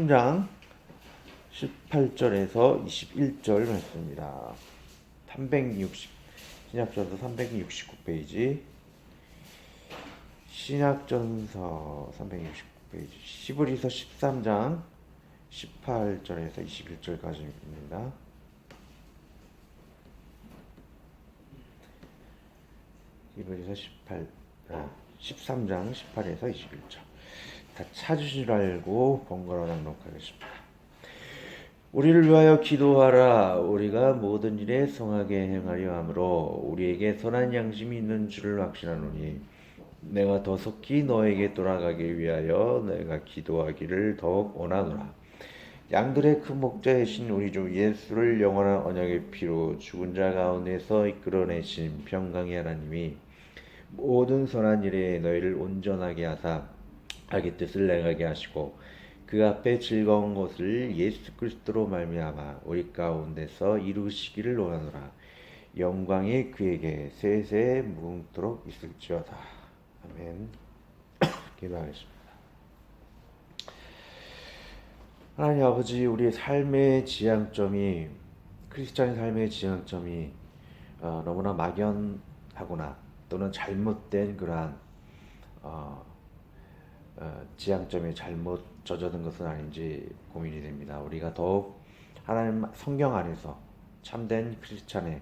3장 18절에서 21절 말씀입니다. 360 신약전서 369페이지 신약전서 369페이지 시브리서 13장 18절에서 21절까지입니다. 시브리서 13장 18에서 21절 다 찾으신 줄 알고 번갈아 낭독하겠습니다. 우리를 위하여 기도하라. 우리가 모든 일에 성하게 행하려 함으로 우리에게 선한 양심이 있는 줄을 확신하노니 내가 더 속히 너에게 돌아가기 위하여 내가 기도하기를 더욱 원하노라. 양들의 큰 목자이신 우리 주 예수를 영원한 언약의 피로 죽은 자 가운데서 이끌어내신 평강의 하나님이 모든 선한 일에 너희를 온전하게 하사 자기 뜻을 행하게 하시고 그 앞에 즐거운 것을 예수 그리스도로 말미암아 우리 가운데서 이루시기를 원하노라. 영광이 그에게 세세 무궁토록 있을지어다. 아멘. 기도하겠습니다. 하나님 아버지, 우리의 삶의 지향점이 크리스찬의 삶의 지향점이 너무나 막연하거나 또는 잘못된 그러한 지향점에 잘못 젖어든 것은 아닌지 고민이 됩니다. 우리가 더욱 하나님 성경 안에서 참된 크리스찬의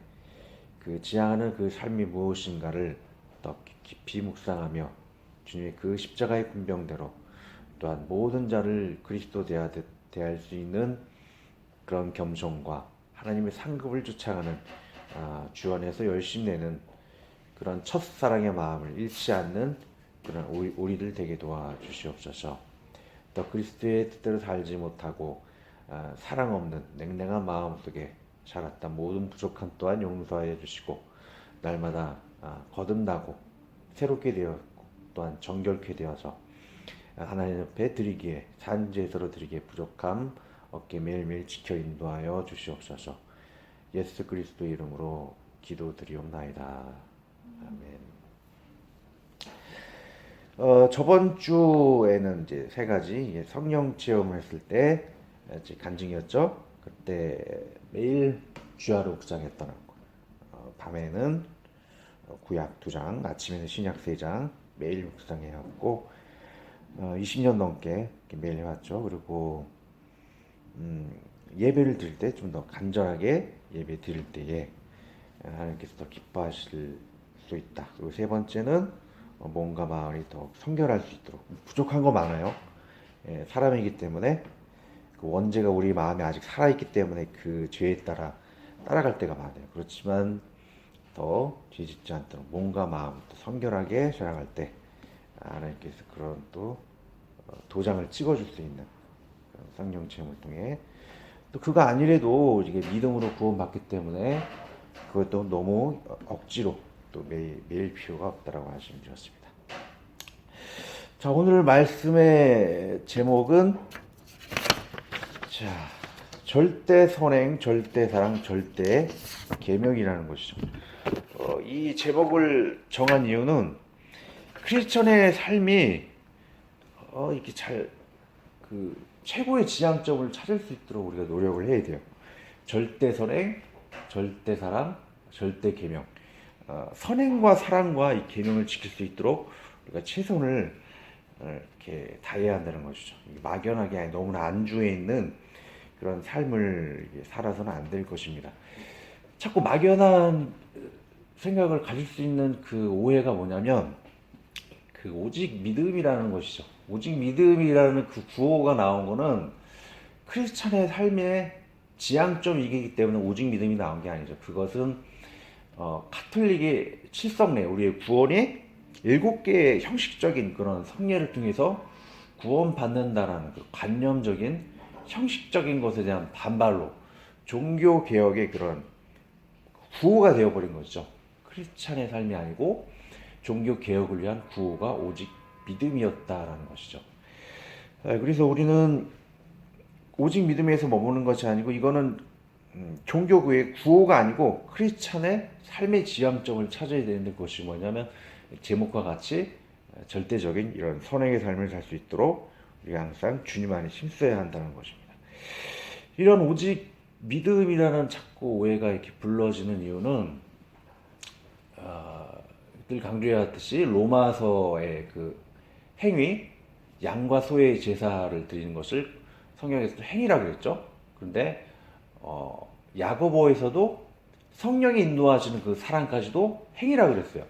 그 지향하는 그 삶이 무엇인가를 더 깊이 묵상하며 주님의 그 십자가의 군병대로 또한 모든 자를 그리스도 대할 수 있는 그런 겸손과 하나님의 상급을 쫓아가는 주 안에서 열심히 내는 그런 첫사랑의 마음을 잃지 않는 그런 우리들 되게 도와주시옵소서. 또 그리스도의 뜻대로 살지 못하고 사랑 없는 냉랭한 마음 속에 살았던 모든 부족함 또한 용서하여 주시고 날마다 거듭나고 새롭게 되었고 또한 정결케 되어서 하나님 옆에 드리기에 산제사로 드리기에 부족함 없게 매일매일 지켜 인도하여 주시옵소서. 예수 그리스도 이름으로 기도드리옵나이다. 아멘. 저번 주에는 이제 세 가지 성령 체험을 했을 때 간증이었죠. 그때 매일 주야로 묵상했던 밤에는 구약 2장, 아침에는 신약 3장 매일 묵상해왔고 20년 넘게 매일 해왔죠. 그리고 예배를 드릴 때 좀 더 간절하게 예배 드릴 때에 하나님께서 더 기뻐하실 수 있다. 그리고 세 번째는 몸과 마음이 더 성결할 수 있도록 부족한 거 많아요. 사람이기 때문에 그 원죄가 우리 마음에 아직 살아있기 때문에 그 죄에 따라갈 때가 많아요. 그렇지만 더 죄짓지 않도록 몸과 마음 또 성결하게 살아갈 때 하나님께서 그런 또 도장을 찍어줄 수 있는 성령 체험을 통해 또 그거 아니래도 이게 믿음으로 구원받기 때문에 그것도 너무 억지로 또 매일 필요가 없다라고 말씀드렸습니다. 자, 오늘 말씀의 제목은 절대 선행, 절대 사랑, 절대 계명이라는 것이죠. 이 제목을 정한 이유는 크리스천의 삶이 이렇게 최고의 지향점을 찾을 수 있도록 우리가 노력을 해야 돼요. 절대 선행, 절대 사랑, 절대 계명. 선행과 사랑과 이 계명을 지킬 수 있도록 우리가 최선을 이렇게 다해야 한다는 것이죠. 막연하게 아니 너무나 안주해 있는 그런 삶을 살아서는 안 될 것입니다. 자꾸 막연한 생각을 가질 수 있는 그 오해가 뭐냐면 그 오직 믿음이라는 것이죠. 오직 믿음이라는 그 구호가 나온 거는 크리스찬의 삶의 지향점이기 때문에 오직 믿음이 나온 게 아니죠. 그것은 카톨릭의 칠성례, 우리의 구원이 7개의 형식적인 그런 성례를 통해서 구원받는다라는 그 관념적인 형식적인 것에 대한 반발로 종교개혁의 그런 구호가 되어버린 것이죠. 크리스찬의 삶이 아니고 종교개혁을 위한 구호가 오직 믿음이었다라는 것이죠. 그래서 우리는 오직 믿음에서 머무는 것이 아니고 이거는 종교의 구호가 아니고 크리스찬의 삶의 지향점을 찾아야 되는 것이 뭐냐면 제목과 같이 절대적인 이런 선행의 삶을 살 수 있도록 우리가 항상 주님 안에 힘써야 한다는 것입니다. 이런 오직 믿음이라는 자꾸 오해가 이렇게 불러지는 이유는 늘 강조해왔듯이 로마서의 그 행위, 양과 소의 제사를 드리는 것을 성경에서도 행위라고 그랬죠. 그런데 야고보에서도 성령이 인도하시는 그 사랑까지도 행위라고 그랬어요.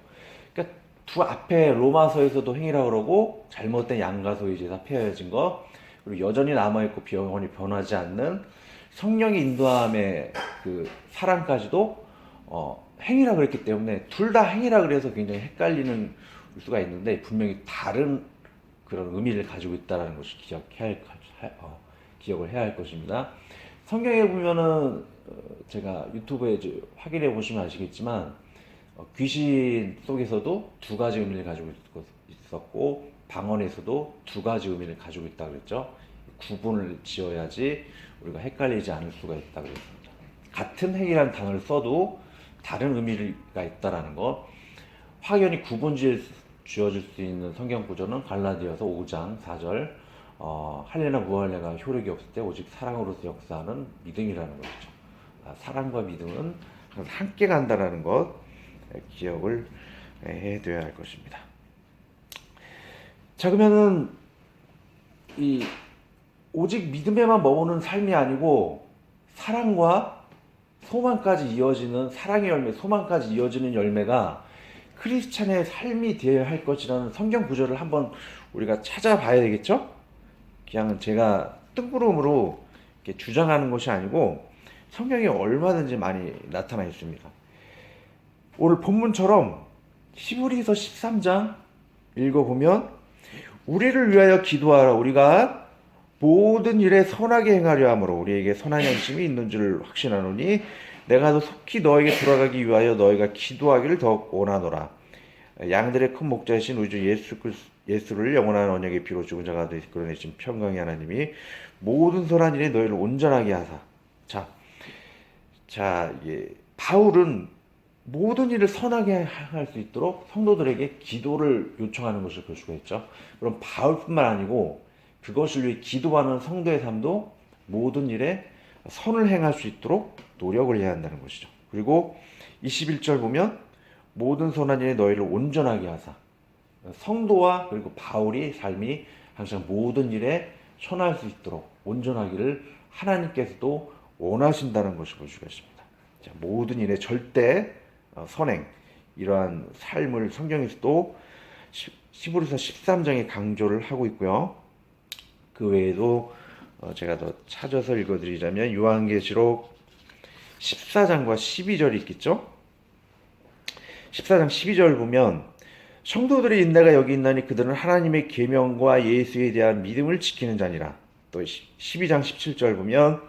그러니까 두 앞에 로마서에서도 행위라고 그러고 잘못된 양과 소의 제사 폐하여진 것, 그리고 여전히 남아있고 영원히 변하지 않는 성령의 인도함의 그 사랑까지도 행위라 그랬기 때문에 둘 다 행위라 그래서 굉장히 헷갈리는 수가 있는데 분명히 다른 그런 의미를 가지고 있다는 것을 기억을 해야 할 것입니다. 성경에 보면은 제가 유튜브에 이제 확인해 보시면 아시겠지만 귀신 속에서도 두 가지 의미를 가지고 있었고 방언에서도 두 가지 의미를 가지고 있다 그랬죠. 구분을 지어야지 우리가 헷갈리지 않을 수가 있다 그랬습니다. 같은 행위라는 단어를 써도 다른 의미가 있다라는 것, 확연히 구분 지어줄 수 있는 성경 구절은 갈라디아서 5장 4절 할례나 무할례가 효력이 없을 때 오직 사랑으로서 역사하는 믿음이라는 것이죠. 사랑과 믿음은 항상 함께 간다라는 것 기억을 해둬야 할 것입니다. 자, 그러면은 이 오직 믿음에만 머무는 삶이 아니고 사랑과 소망까지 이어지는 사랑의 열매, 소망까지 이어지는 열매가 크리스찬의 삶이 되어야 할 것이라는 성경 구절을 한번 우리가 찾아봐야 되겠죠? 그냥 제가 뜬구름으로 이렇게 주장하는 것이 아니고 성경에 얼마든지 많이 나타나 있습니다. 오늘 본문처럼 히브리서 13장 읽어보면 우리를 위하여 기도하라. 우리가 모든 일에 선하게 행하려 함으로 우리에게 선한 양심이 있는 줄 확신하노니 내가 더 속히 너에게 돌아가기 위하여 너희가 기도하기를 더욱 원하노라. 양들의 큰 목자이신 우리 주 예수를 영원한 언약의 피로 죽은 자가 되어 끌어내신 평강의 하나님이 모든 선한 일에 너희를 온전하게 하사. 바울은 모든 일을 선하게 할 수 있도록 성도들에게 기도를 요청하는 것을 볼 수가 있죠. 그럼 바울뿐만 아니고 그것을 위해 기도하는 성도의 삶도 모든 일에 선을 행할 수 있도록 노력을 해야 한다는 것이죠. 그리고 21절 보면 모든 선한 일에 너희를 온전하게 하사. 성도와 그리고 바울이 삶이 항상 모든 일에 선할 수 있도록 온전하기를 하나님께서도 원하신다는 것을 볼 수가 있습니다. 자, 모든 일에 절대 선행, 이러한 삶을 성경에서도 히브리서 13장에 강조를 하고 있고요. 그 외에도 제가 더 찾아서 읽어드리자면 요한계시록 14장과 12절이 있겠죠. 14장 12절 보면 성도들의 인내가 여기 있나니 그들은 하나님의 계명과 예수에 대한 믿음을 지키는 자니라. 또 12장 17절 보면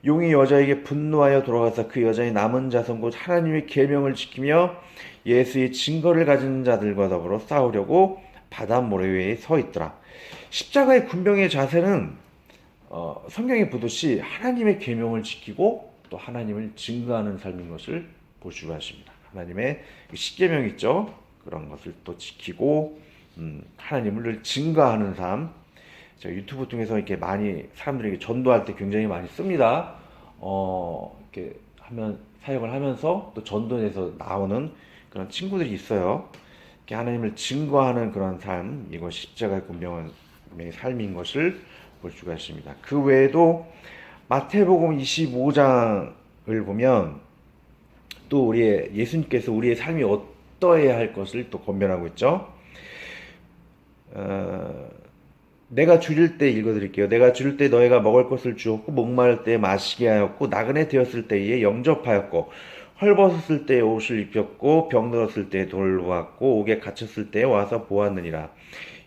용이 여자에게 분노하여 돌아가서 그 여자의 남은 자손 곧 하나님의 계명을 지키며 예수의 증거를 가진 자들과 더불어 싸우려고 바다 모래위에 서 있더라. 십자가의 군병의 자세는 성경에 보듯이 하나님의 계명을 지키고 또 하나님을 증거하는 삶인 것을 볼 수가 있습니다. 하나님의 십계명 있죠. 그런 것을 또 지키고 하나님을 증거하는 삶. 제가 유튜브 통해서 이렇게 많이 사람들에게 전도할 때 굉장히 많이 씁니다. 이렇게 사역을 하면서 또 전도에서 나오는 그런 친구들이 있어요. 이렇게 하나님을 증거하는 그런 삶, 이것 십자가의 군병의 삶인 것을 볼 수가 있습니다. 그 외에도 마태복음 25장을 보면 또 예수님께서 우리의 삶이 어떠해야 할 것을 또 권면하고 있죠. 내가 줄일 때 읽어드릴게요. 내가 줄일 때 너희가 먹을 것을 주었고 목마를 때 마시게 하였고 나그네 되었을 때에 영접하였고 헐벗었을 때에 옷을 입혔고 병들었을 때에 돌보았고 옥에 갇혔을 때에 와서 보았느니라.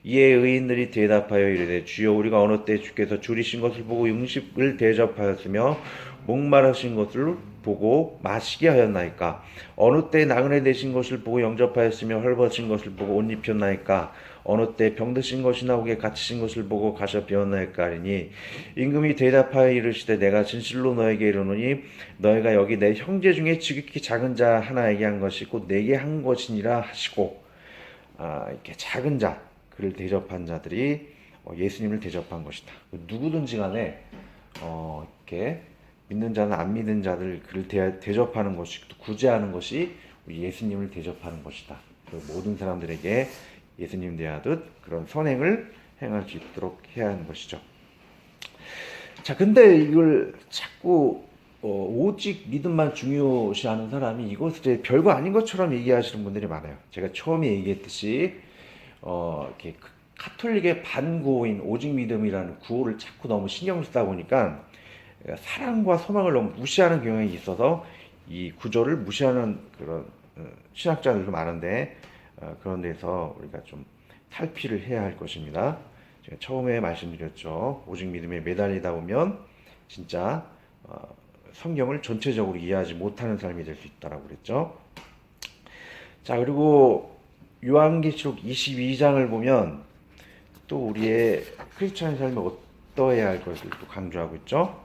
이에 의인들이 대답하여 이르되 주여 우리가 어느 때 주께서 줄이신 것을 보고 음식을 대접하였으며 목마르신 것을 보고 마시게 하였나이까? 어느 때 나그네 되신 것을 보고 영접하였으며 헐벗은 것을 보고 옷 입혔나이까? 어느 때 병드신 것이나 옥에 갇히신 것을 보고 가셔 배웠나이까 하리니 임금이 대답하여 이르시되 내가 진실로 너에게 이르노니 너희가 여기 내 형제 중에 지극히 작은 자 하나에게 한 것이 곧 내게 한 것이니라 하시고 이렇게 작은 자 그를 대접한 자들이 예수님을 대접한 것이다. 누구든지 간에 이렇게 믿는 자는 안 믿는 자들 그를 대접하는 것이, 구제하는 것이 우리 예수님을 대접하는 것이다. 모든 사람들에게 예수님 대하듯 그런 선행을 행할 수 있도록 해야 하는 것이죠. 자, 근데 이걸 자꾸 오직 믿음만 중요시하는 사람이 이것을 별거 아닌 것처럼 얘기하시는 분들이 많아요. 제가 처음에 얘기했듯이 이렇게 카톨릭의 반구호인 오직 믿음이라는 구호를 자꾸 너무 신경 쓰다 보니까 사랑과 소망을 너무 무시하는 경향이 있어서 이 구조를 무시하는 그런 신학자들도 많은데 그런 데서 우리가 좀 탈피를 해야 할 것입니다. 제가 처음에 말씀드렸죠. 오직 믿음에 매달리다 보면 진짜 성경을 전체적으로 이해하지 못하는 삶이 될 수 있다고 그랬죠. 자, 그리고 요한계시록 22장을 보면 또 우리의 크리스천의 삶에 어떠해야 할 것을 또 강조하고 있죠.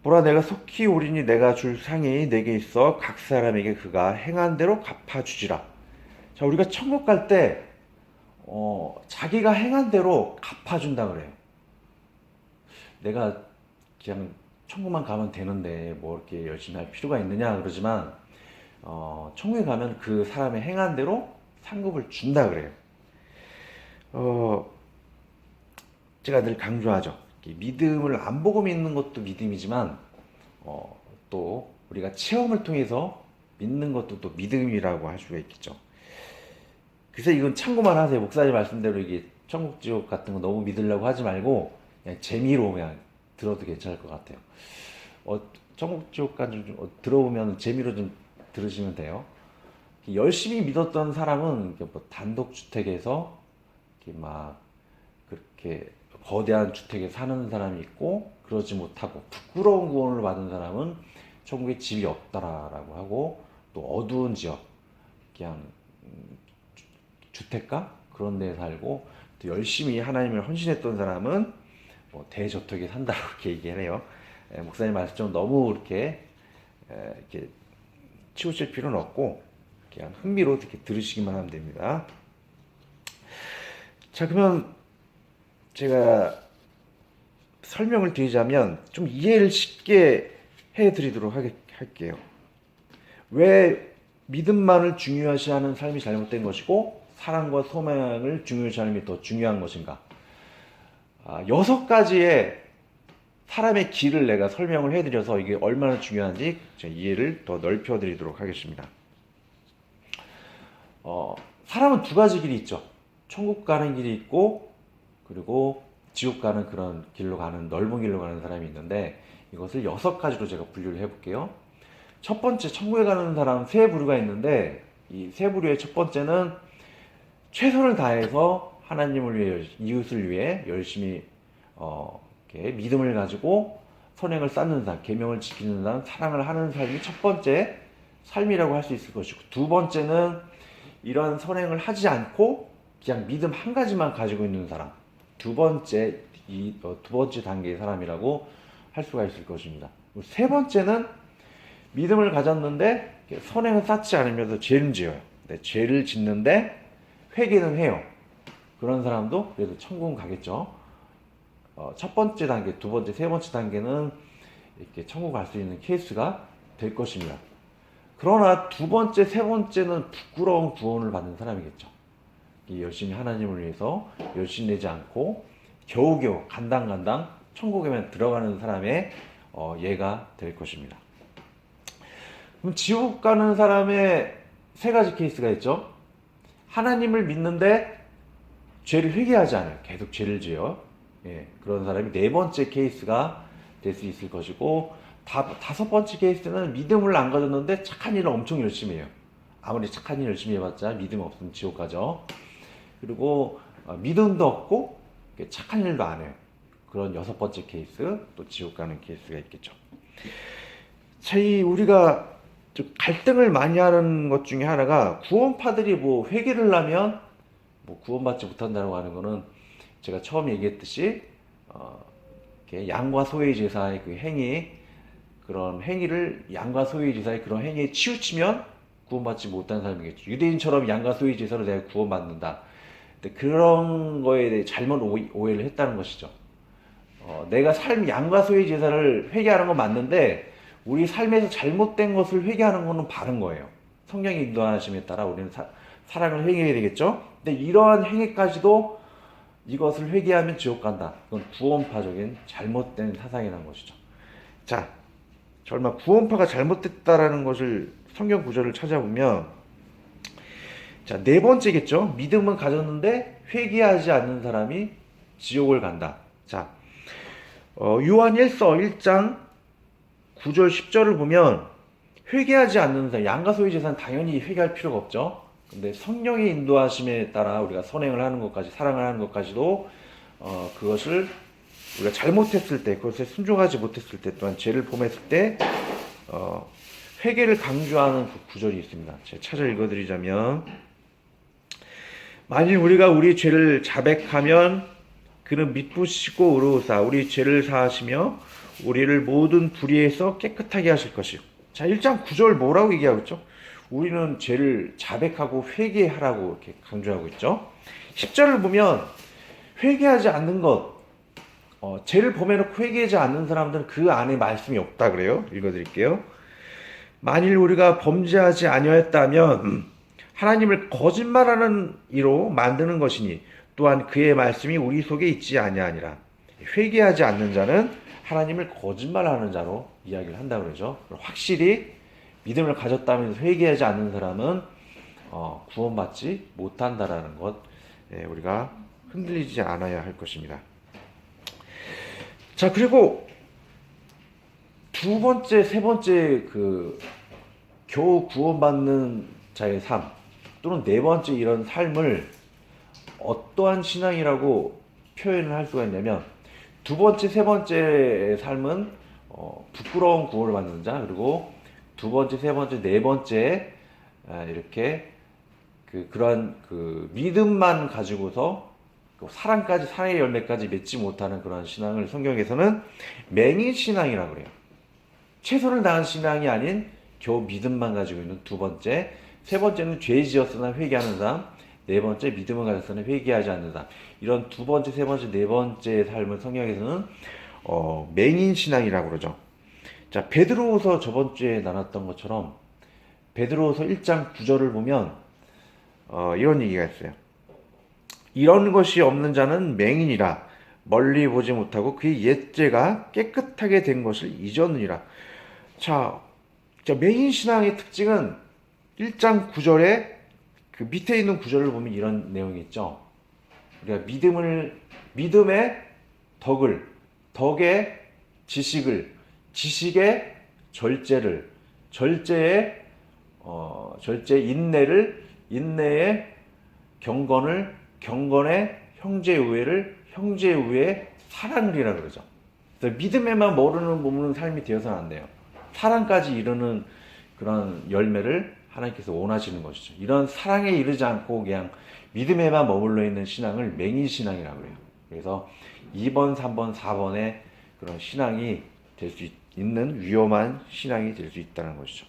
보라, 내가 속히 오리니 내가 줄 상이 내게 있어 각 사람에게 그가 행한 대로 갚아주지라. 자, 우리가 천국 갈 때 자기가 행한 대로 갚아준다 그래요. 내가 그냥 천국만 가면 되는데 뭐 이렇게 열심히 할 필요가 있느냐 그러지만 천국에 가면 그 사람의 행한 대로 상급을 준다 그래요. 제가 늘 강조하죠. 믿음을 안 보고 믿는 것도 믿음이지만 또 우리가 체험을 통해서 믿는 것도 또 믿음이라고 할 수가 있겠죠. 그래서 이건 참고만 하세요. 목사님 말씀대로 이게 천국 지옥 같은 거 너무 믿으려고 하지 말고 그냥 재미로 그냥 들어도 괜찮을 것 같아요. 천국 지옥까지 좀 들어보면 재미로 좀 들으시면 돼요. 열심히 믿었던 사람은 뭐 단독 주택에서 이렇게 막 그렇게 거대한 주택에 사는 사람이 있고, 그러지 못하고 부끄러운 구원을 받은 사람은 천국에 집이 없다라고 하고, 또 어두운 지역 그냥 주택가 그런 데 살고, 또 열심히 하나님을 헌신했던 사람은 뭐 대저택에 산다고 이렇게 얘기를 해요. 목사님 말씀처럼 너무 이렇게 치우칠 필요는 없고 그냥 흥미로 이렇게 들으시기만 하면 됩니다. 자, 그러면 제가 설명을 드리자면 좀 이해를 쉽게 해드리도록 할게요. 왜 믿음만을 중요시하는 삶이 잘못된 것이고 사랑과 소망을 중요시하는 게 더 중요한 것인가? 6가지의 사람의 길을 내가 설명을 해드려서 이게 얼마나 중요한지 제가 이해를 더 넓혀드리도록 하겠습니다. 사람은 2가지 길이 있죠. 천국 가는 길이 있고, 그리고 지옥 가는 그런 길로 가는, 넓은 길로 가는 사람이 있는데, 이것을 6가지로 제가 분류를 해볼게요. 첫 번째, 천국에 가는 사람 3부류가 있는데, 이 3부류의 첫 번째는 최선을 다해서 하나님을 위해, 이웃을 위해 열심히 이렇게 믿음을 가지고 선행을 쌓는 삶, 계명을 지키는 삶, 사랑을 하는 삶이 첫 번째 삶이라고 할 수 있을 것이고, 2번째는 이런 선행을 하지 않고 그냥 믿음 한 가지만 가지고 있는 사람, 두 번째 단계의 사람이라고 할 수가 있을 것입니다. 3번째는 믿음을 가졌는데 선행을 쌓지 않으면서 죄를 지어요. 죄를 짓는데 회개는 해요. 그런 사람도 그래도 천국은 가겠죠. 첫 번째 단계, 2번째, 3번째 단계는 이렇게 천국 갈 수 있는 케이스가 될 것입니다. 그러나 2번째, 3번째는 부끄러운 구원을 받는 사람이겠죠. 열심히 하나님을 위해서 열심히 내지 않고 겨우겨우 간당간당 천국에만 들어가는 사람의 예가 될 것입니다. 그럼 지옥 가는 사람의 3가지 케이스가 있죠. 하나님을 믿는데 죄를 회개하지 않아요. 계속 죄를 지어요. 그런 사람이 4번째 케이스가 될 수 있을 것이고, 5번째 케이스는 믿음을 안 가졌는데 착한 일을 엄청 열심히 해요. 아무리 착한 일 열심히 해봤자 믿음 없으면 지옥 가죠. 그리고 믿음도 없고 착한 일도 안 해요. 그런 6번째 케이스, 또 지옥 가는 케이스가 있겠죠. 자, 우리가 갈등을 많이 하는 것 중에 하나가, 구원파들이 뭐 회개를 하면 뭐 구원받지 못한다고 하는 거는, 제가 처음 얘기했듯이 양과 소의 제사의 그 행위, 그런 행위를, 양과 소의 제사의 그런 행위에 치우치면 구원받지 못한 사람이겠죠. 유대인처럼 양과 소의 제사로 내가 구원받는다. 근데 그런 거에 대해 잘못 오해를 했다는 것이죠. 내가 양과 소의 제사를 회개하는 건 맞는데 우리 삶에서 잘못된 것을 회개하는 거는 바른 거예요. 성령의 인도하심에 따라 우리는 사랑을 회개해야 되겠죠. 근데 이러한 행위까지도 이것을 회개하면 지옥 간다. 그건 구원파적인 잘못된 사상이라는 것이죠. 자, 얼마 구원파가 잘못됐다라는 것을 성경 구절을 찾아보면, 자, 네 번째겠죠. 믿음은 가졌는데 회개하지 않는 사람이 지옥을 간다. 자, 요한 1장 9절 10절을 보면 회개하지 않는 사람, 양과 소의 제사는 당연히 회개할 필요가 없죠. 근데 성령의 인도하심에 따라 우리가 선행을 하는 것까지, 사랑을 하는 것까지도 그것을 우리가 잘못했을 때, 그것에 순종하지 못했을 때, 또한 죄를 범했을 때 회개를 강조하는 그 구절이 있습니다. 제가 찾아 읽어드리자면, 만일 우리가 우리 죄를 자백하면 그는 미쁘시고 의로우사 우리 죄를 사하시며 우리를 모든 불의에서 깨끗하게 하실 것이요. 자, 1장 9절 뭐라고 얘기하고 있죠? 우리는 죄를 자백하고 회개하라고 이렇게 강조하고 있죠. 10절을 보면 회개하지 않는 것, 죄를 범해놓고 회개하지 않는 사람들은 그 안에 말씀이 없다 그래요. 읽어드릴게요. 만일 우리가 범죄하지 아니하였다면 하나님을 거짓말하는 이로 만드는 것이니 또한 그의 말씀이 우리 속에 있지 아니하니라. 회개하지 않는 자는 하나님을 거짓말하는 자로 이야기를 한다 그러죠. 확실히 믿음을 가졌다면서 회개하지 않는 사람은 구원받지 못한다라는 것, 우리가 흔들리지 않아야 할 것입니다. 자, 그리고 두 번째, 세 번째 겨우 구원받는 자의 삶, 또는 네 번째 이런 삶을 어떠한 신앙이라고 표현을 할 수가 있냐면, 두 번째, 세 번째 삶은 부끄러운 구원을 받는 자, 그리고 두 번째, 세 번째, 네 번째 이렇게 그러한 믿음만 가지고서 사랑의 열매까지 맺지 못하는 그런 신앙을 성경에서는 맹인 신앙이라고 그래요. 최선을 다한 신앙이 아닌 겨우 믿음만 가지고 있는 두 번째, 세 번째는 죄 지었으나 회개하는 사람, 네 번째 믿음을 가졌으나 회개하지 않는 사람. 이런 두 번째, 세 번째, 네 번째 삶을 성경에서는 맹인 신앙이라고 그러죠. 자, 베드로후서 저번 주에 나눴던 것처럼 베드로후서 1장 9절을 보면 이런 얘기가 있어요. 이런 것이 없는 자는 맹인이라 멀리 보지 못하고 그의 옛죄가 깨끗하게 된 것을 잊었느니라. 자, 맹인 신앙의 특징은 1장 9절에 그 밑에 있는 구절을 보면 이런 내용이 있죠. 우리가 믿음의 덕을, 덕의 지식을, 지식의 절제를, 절제의 인내를, 인내의 경건을, 경건의 형제우애를, 형제우애의 사랑을이라 그러죠. 그래서 믿음에만 머무는 삶이 되어서는 안 돼요. 사랑까지 이루는 그런 열매를 하나님께서 원하시는 것이죠. 이런 사랑에 이르지 않고 그냥 믿음에만 머물러 있는 신앙을 맹인 신앙이라고 해요. 그래서 2번, 3번, 4번의 그런 신앙이 될 수 있는 위험한 신앙이 될 수 있다는 것이죠.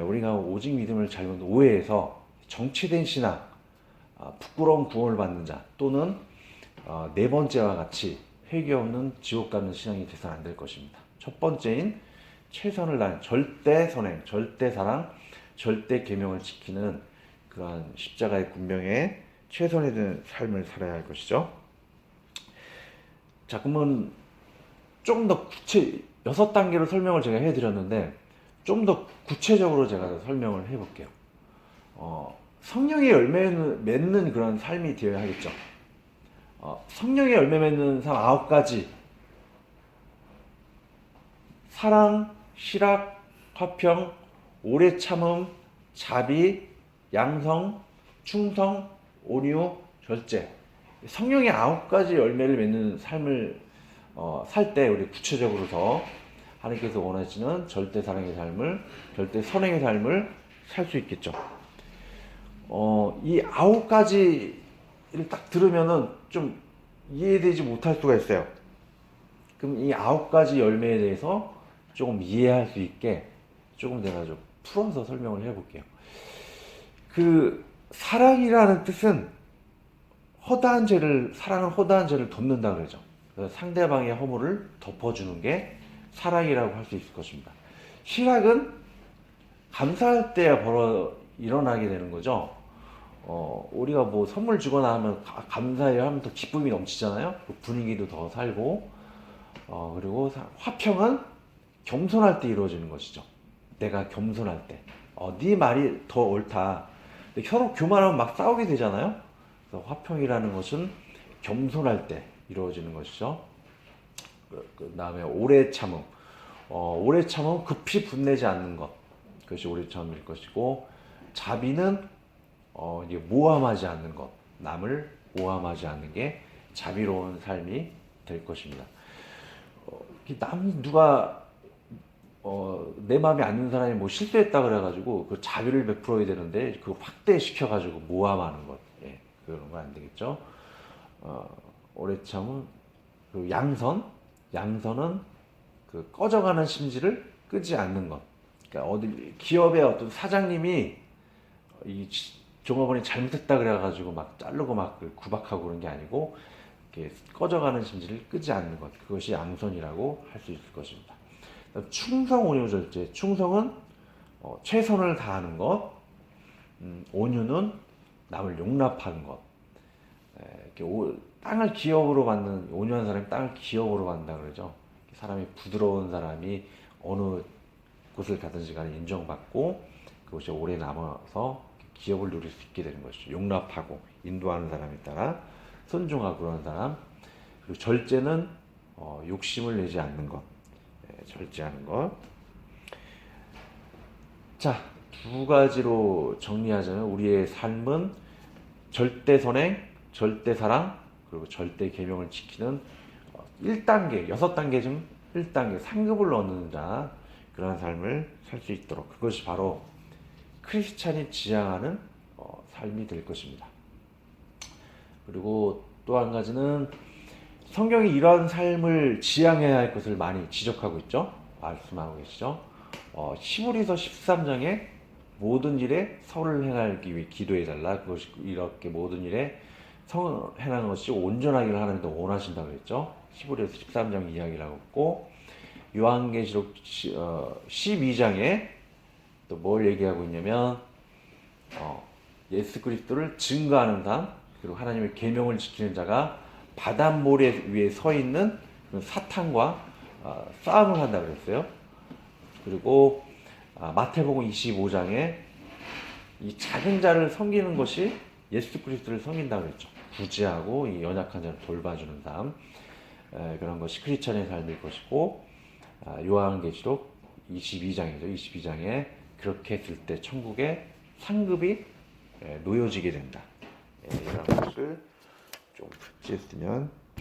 우리가 오직 믿음을 잘못 오해해서 정체된 신앙, 부끄러운 구원을 받는 자, 또는 네 번째와 같이 회개 없는 지옥 가는 신앙이 돼서는 안 될 것입니다. 첫 번째인 최선을 다한 절대 선행, 절대 사랑, 절대 계명을 지키는 그러한 십자가의 군병에 최선에 드는 삶을 살아야 할 것이죠. 자, 그러면 조금 더 6단계로 설명을 제가 해드렸는데 좀 더 구체적으로 제가 설명을 해볼게요. 성령의 열매를 맺는 그런 삶이 되어야 하겠죠. 성령의 열매 맺는 삶 9가지. 사랑, 실학, 화평, 오래 참음, 자비, 양성, 충성, 온유, 절제. 성령의 9가지 열매를 맺는 삶을 살 때 우리 구체적으로 더 하나님께서 원하시는 절대 사랑의 삶을, 절대 선행의 삶을 살 수 있겠죠. 이 9가지를 딱 들으면은 좀 이해되지 못할 수가 있어요. 그럼 이 9가지 열매에 대해서 조금 이해할 수 있게 조금 내가 좀 풀어서 설명을 해볼게요. 사랑이라는 뜻은 사랑은 허다한 죄를 덮는다 그러죠. 그래서 상대방의 허물을 덮어주는 게 사랑이라고 할 수 있을 것입니다. 희락은 감사할 때 일어나게 되는 거죠. 우리가 뭐 선물 주거나 하면 감사해 하면 또 기쁨이 넘치잖아요. 분위기도 더 살고, 그리고 화평은 겸손할 때 이루어지는 것이죠. 내가 겸손할 때. 네 말이 더 옳다. 근데 서로 교만하면 막 싸우게 되잖아요. 그래서 화평이라는 것은 겸손할 때 이루어지는 것이죠. 그 다음에 오래 참음. 오래 참음 급히 분내지 않는 것. 그것이 오래 참음일 것이고, 자비는 이제 모함하지 않는 것. 남을 모함하지 않는 게 자비로운 삶이 될 것입니다. 누가 내 마음에 안 드는 사람이 뭐 실수했다 그래가지고 그 자비를 베풀어야 되는데 그 확대시켜가지고 모함하는 것, 예, 그런 거 안 되겠죠. 오래 참은 그 양선은 그 꺼져가는 심지를 끄지 않는 것. 그러니까 어디 기업의 어떤 사장님이 이 종업원이 잘못했다 그래가지고 막 자르고 막 구박하고 그런 게 아니고 이렇게 꺼져가는 심지를 끄지 않는 것. 그것이 양선이라고 할 수 있을 것입니다. 충성, 온유, 절제. 충성은 최선을 다하는 것. 온유는 남을 용납하는 것. 이렇게 땅을 기업으로 받는 온유한 사람이 땅을 기업으로 받는다 그러죠. 사람이 부드러운 사람이 어느 곳을 가든지 간에 인정받고 그것이 오래 남아서 기업을 누릴 수 있게 되는 것이죠. 용납하고 인도하는 사람에 따라 순종하고 그런 사람. 그리고 절제는 욕심을 내지 않는 것. 절제하는 것. 자, 두 가지로 정리하자면 우리의 삶은 절대 선행, 절대 사랑, 그리고 절대 계명을 지키는 1단계, 6단계 중 1단계 상급을 얻는 자, 그런 삶을 살 수 있도록, 그것이 바로 크리스찬이 지향하는 삶이 될 것입니다. 그리고 또 한 가지는 성경이 이러한 삶을 지향해야 할 것을 많이 지적하고 있죠. 말씀하고 계시죠. 히브리서 13장에 모든 일에 선을 행하기 위해 기도해달라. 그것이 이렇게 모든 일에 선을 행하는 것이 온전하기를 하나님도 원하신다고 했죠. 히브리서 13장 이야기라고 했고, 요한계시록 12장에 또 뭘 얘기하고 있냐면 예수 그리스도를 증거하는 삶, 그리고 하나님의 계명을 지키는 자가 바닷모래 위에 서 있는 사탄과 싸움을 한다고 그랬어요. 그리고 마태복음 25장에 이 작은 자를 섬기는 것이 예수 그리스도를 섬긴다고 그랬죠. 구제하고 이 연약한 자를 돌봐주는 삶, 그런 것이 크리스천의 삶일 것이고, 요한계시록 22장이죠. 22장에 그렇게 했을 때 천국의 상급이 놓여지게 된다. 이런 것을 좀 숙지했으면